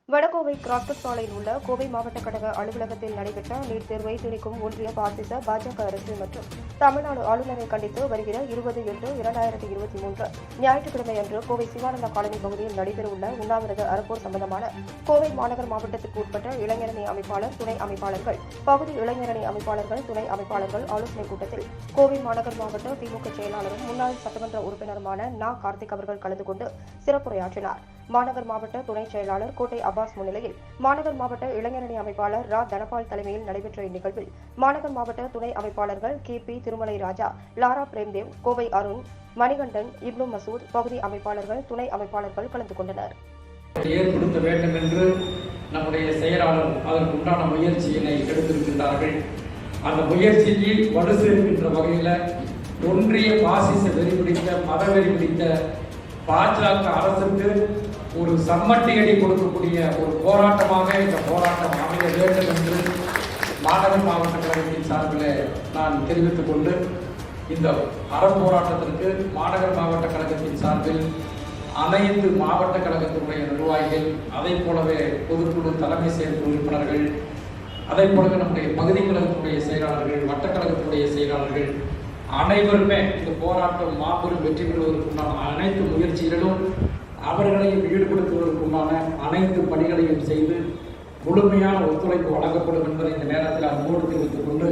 Vadakovai cross cut சாலையில் உள்ள கோவை மாவட்ட கழக அலுவலகத்தில் நடைபெற்ற நீட் தேர்வை திணிக்கும் ஒன்றிய பாசிச பாஜக அரசு மற்றும் தமிழ்நாடு ஆளுநரை கண்டித்து வருகிற 20/8/2023 ஞாயிற்றுக்கிழமை அன்று கோவை சிவானந்தா காலனி பகுதியில் நடைபெறவுள்ள உண்ணாவிரத அறப்போர் சம்பந்தமான கோவை மாநகர் மாவட்டத்திற்கு உட்பட்ட இளைஞரணி அமைப்பாளர் துணை அமைப்பாளர்கள் பகுதி இளைஞரணி அமைப்பாளர்கள் துணை அமைப்பாளர்கள் ஆலோசனைக் கூட்டத்தில் கோவை மாநகர் மாவட்ட திமுக செயலாளரும் முன்னாள் சட்டமன்ற உறுப்பினருமான நா. கார்த்திக் அவர்கள் கலந்து கொண்டு சிறப்புரையாற்றினார். மாநகர் மாவட்ட துணை செயலாளர் கோட்டை அப்பாஸ் முன்னிலையில் மாநகர் மாவட்ட இளைஞரணி அமைப்பாளர் ரா. தனபால் தலைமையில் நடைபெற்ற இந்நிகழ்வில் மாநகர் மாவட்ட துணை அமைப்பாளர்கள் கே.பி. திருமலை ராஜா, லாரா பிரேம்தேவ், கோவை அருண், மணிகண்டன், இப்னு மசூத், பகுதி அமைப்பாளர்கள் துணை அமைப்பாளர்கள் கலந்து கொண்டனர். ஏற்படுத்த வேண்டும் என்று நம்முடைய செயலாளர் அதற்கு உண்டான முயற்சியினை எடுத்திருக்கின்றார்கள். அந்த முயற்சியில் வலு சேர்க்கின்ற வகையில் ஒன்றிய பாசிச வெறி பிடித்த மதவெறி பிடித்த பாஜக அரசுக்கு ஒரு சம்மட்டியடி கொடுக்கக்கூடிய ஒரு போராட்டமாக இந்த போராட்டம் அமைய வேண்டும் என்று மாநகர் மாவட்ட கழகத்தின் சார்பில் நான் தெரிவித்துக் கொண்டு இந்த அறப்போராட்டத்திற்கு மாநகர் மாவட்ட கழகத்தின் சார்பில் அனைத்து மாவட்ட கழகத்தினுடைய நிர்வாகிகள், அதை போலவே பொதுக்குழு தலைமை செயல் உறுப்பினர்கள், அதை போலவே நம்முடைய பகுதி கழகத்தினுடைய செயலாளர்கள், வட்டக்கழகத்தினுடைய செயலாளர்கள் அனைவருமே இந்த போராட்டம் மாபெரும் வெற்றி பெறுவதற்குண்டான அனைத்து முயற்சிகளிலும் அவர்களையும் ஈடுபடுத்துவதற்குண்டான அனைத்து பணிகளையும் செய்து முழுமையான ஒத்துழைப்பு வழங்கப்படும் என்பதை இந்த நேரத்தில் அன்போடு தெரிவித்துக் கொண்டு